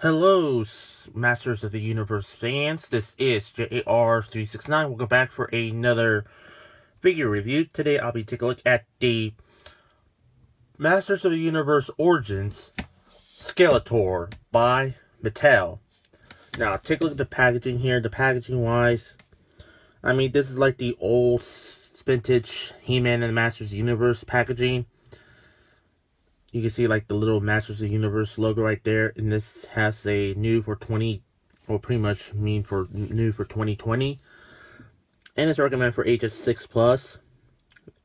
Hello, Masters of the Universe fans. This is JAR369. Welcome back for another figure review. Today I'll be taking a look at the Masters of the Universe Origins Skeletor by Mattel. Now, take a look at the packaging here. The packaging wise, I mean, this is like the old vintage He-Man and the Masters of the Universe packaging. You can see like the little Masters of the Universe logo right there, and this has a new for 20, or pretty much mean for new for 2020, and it's recommended for ages 6+.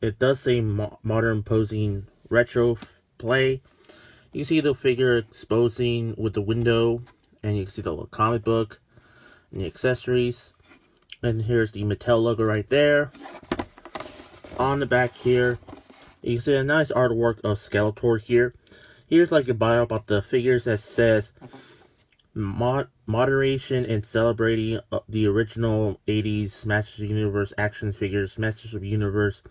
It does say modern posing retro play. You can see the figure exposing with the window, and you can see the little comic book and the accessories. And here's the Mattel logo right there. On the back here, you can see a nice artwork of Skeletor here. Here's like a bio about the figures that says, moderation and celebrating the original 80s Masters of the Universe action figures. Masters of the Universe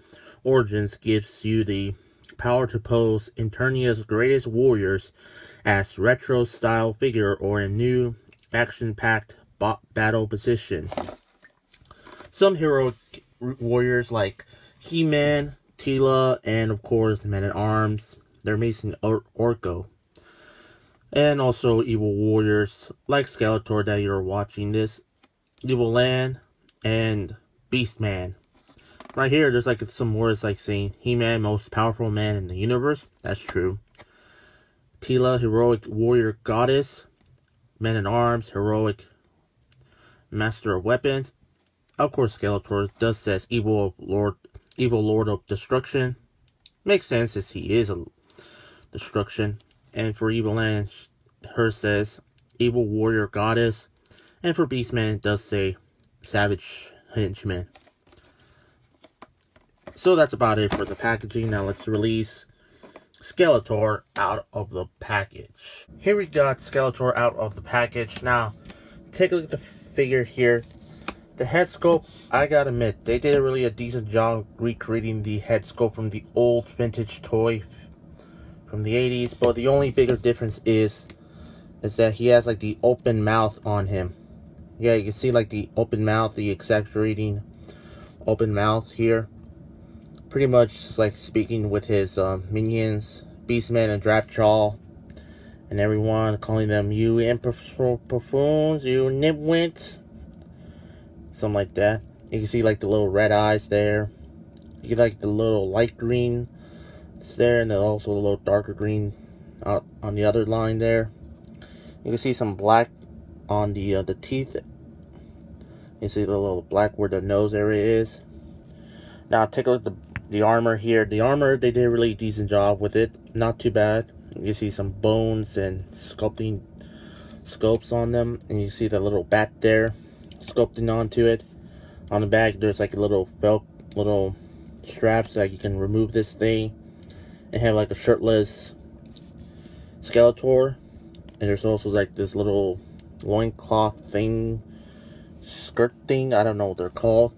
Origins gives you the power to pose Eternia's greatest warriors as retro-style figure or a new action-packed battle position. Some heroic warriors like He-Man, Teela, and of course Men-at-Arms. They're missing Orko. And also evil warriors like Skeletor that you're watching this. Evil Land and Beastman. Right here there's like some words like saying He-Man, most powerful man in the universe. That's true. Teela, heroic warrior goddess. Men-at-Arms, heroic master of weapons. Of course Skeletor does says evil lord of destruction. Makes sense as he is a destruction. And for Evil Land, hers says evil warrior goddess. And for Beastman, it does say savage henchman. So that's about it for the packaging. Now let's release Skeletor out of the package. Here we got Skeletor out of the package. Now, take a look at the figure here. The head sculpt, I gotta admit, they did really a decent job recreating the head sculpt from the old vintage toy from the 80s. But the only bigger difference is that he has like the open mouth on him. Yeah, you can see like the open mouth, the exaggerating open mouth here. Pretty much like speaking with his minions, Beastman and Drapjaw, and everyone, calling them you buffoons, you nitwits. Something like that. You can see like the little red eyes there. You get like the little light green there, and then also a little darker green out on the other line there. You can see some black on the teeth. You see the little black where the nose area is. Now take a look at the armor here. The armor, they did a really decent job with it. Not too bad. You can see some bones and sculpts on them, and you see the little bat there sculpting onto it. On the back there's like a little belt, little straps that you can remove this thing and have like a shirtless Skeletor. And there's also like this little loincloth thing, skirt thing, I don't know what they're called.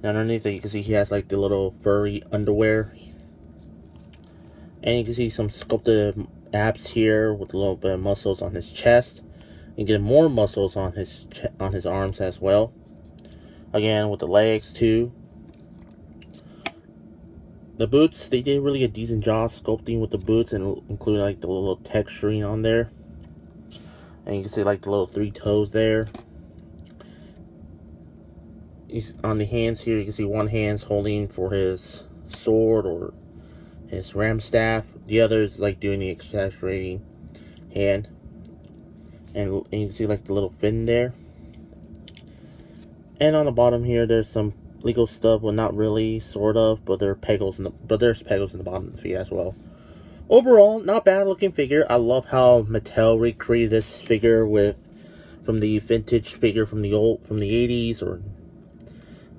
And underneath it you can see he has like the little furry underwear. And you can see some sculpted abs here with a little bit of muscles on his chest. You get more muscles on his arms as well. Again, with the legs too. The boots, they did really a decent job sculpting with the boots, and including like the little texturing on there. And you can see like the little 3 toes there. On the hands here, you can see one hand's holding for his sword or his ram staff. The other is like doing the exaggerating hand. And you can see like the little fin there. And on the bottom here, there's some Lego stuff. Well, not really, sort of, but there's pegals in the bottom of the feet as well. Overall, not bad looking figure. I love how Mattel recreated this figure from the vintage figure from the 80s. Or,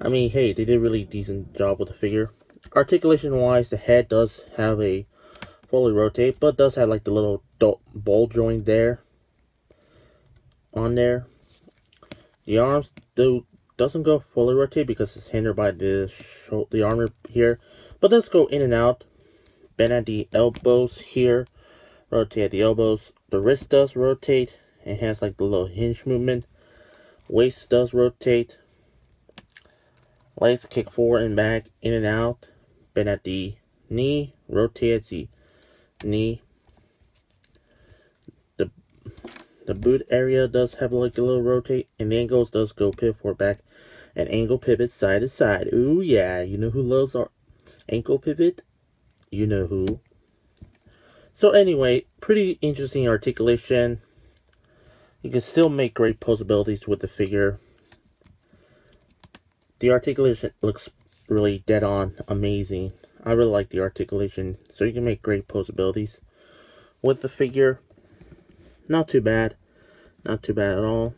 I mean, hey, they did a really decent job with the figure. Articulation wise, the head does have a fully rotate, but does have like the little ball joint there. On there. The arms doesn't go fully rotate because it's hindered by the armor here, but does go in and out. Bend at the elbows here, rotate at the elbows. The wrist does rotate, It has like the little hinge movement. Waist does rotate. Legs kick forward and back, in and out. Bend at the knee, rotate at the knee. The boot area does have like a little rotate, and the ankles does go pivot forward back, and ankle pivot side to side. Ooh yeah, you know who loves our ankle pivot? You know who. So anyway, pretty interesting articulation. You can still make great posabilities with the figure. The articulation looks really dead on, amazing. I really like the articulation, so you can make great posabilities with the figure. Not too bad. Not too bad at all.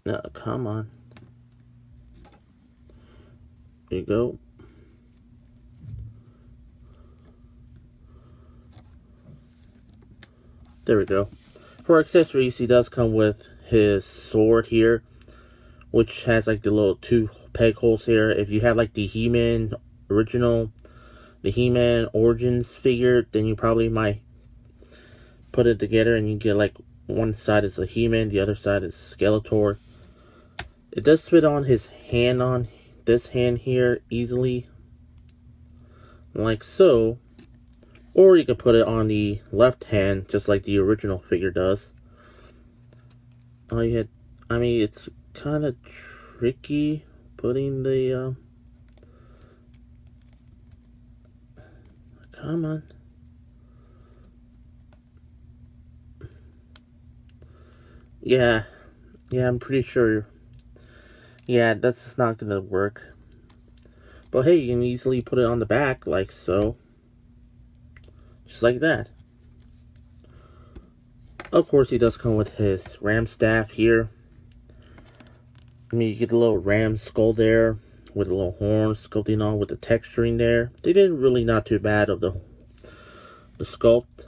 No, come on. There you go. There we go. For accessories, he does come with his sword here, which has like the little 2 peg holes here. If you have like the He-Man original, the He-Man Origins figure, then you probably might put it together and you get like one side is the He-Man, the other side is Skeletor. It does fit on his hand, on this hand here easily, like so. Or you can put it on the left hand, just like the original figure does. I mean, it's kind of tricky putting the, come on. Yeah, I'm pretty sure. Yeah, that's just not gonna work. But hey, you can easily put it on the back, like so. Just like that. Of course, he does come with his ram staff here. I mean, you get a little ram skull there with a little horn sculpting on with the texturing there. They did really not too bad of the sculpt.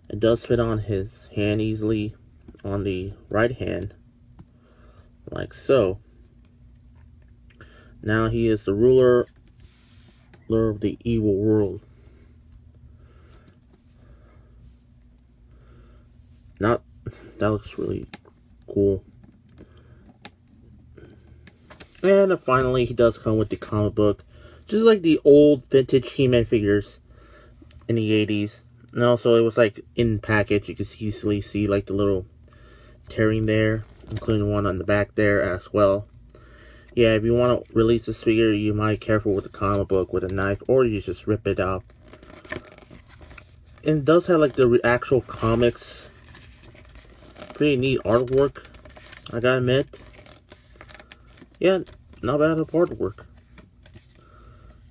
It does fit on his hand easily on the right hand, like so. Now he is the ruler of the evil world. That looks really cool. And finally, he does come with the comic book, just like the old vintage He-Man figures in the 80s. And also, it was like in package. You can easily see like the little tearing there, including one on the back there as well. Yeah, if you want to release this figure, you might be careful with the comic book with a knife, or you just rip it out. And it does have like the actual comics. Pretty neat artwork, I gotta admit. Yeah, not bad of artwork.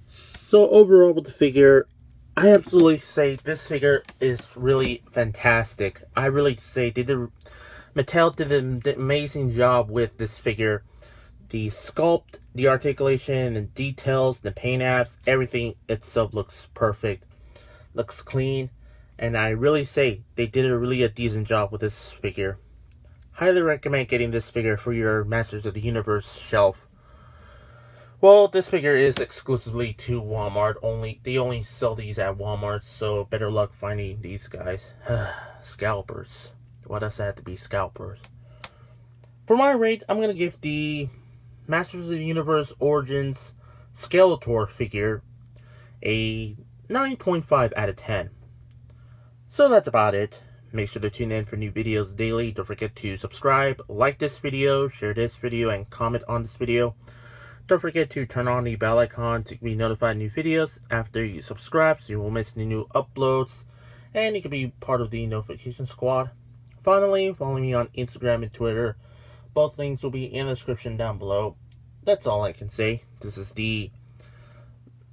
So overall with the figure, I absolutely say this figure is really fantastic. I really say Mattel did an amazing job with this figure. The sculpt, the articulation, and details, the paint apps, everything itself looks perfect. Looks clean. And I really say they did a decent job with this figure. Highly recommend getting this figure for your Masters of the Universe shelf. Well, this figure is exclusively to Walmart only. They only sell these at Walmart, so better luck finding these guys. Scalpers. Why does it have to be scalpers? For my rate, I'm going to give the Masters of the Universe Origins Skeletor figure a 9.5 out of 10. So that's about it. Make sure to tune in for new videos daily. Don't forget to subscribe, like this video, share this video, and comment on this video. Don't forget to turn on the bell icon to be notified of new videos after you subscribe, so you won't miss any new uploads. And you can be part of the notification squad. Finally, follow me on Instagram and Twitter. Both links will be in the description down below. That's all I can say. This is the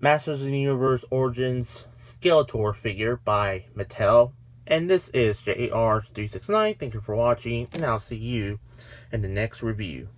Masters of the Universe Origins Skeletor figure by Mattel. And this is JAR369. Thank you for watching, and I'll see you in the next review.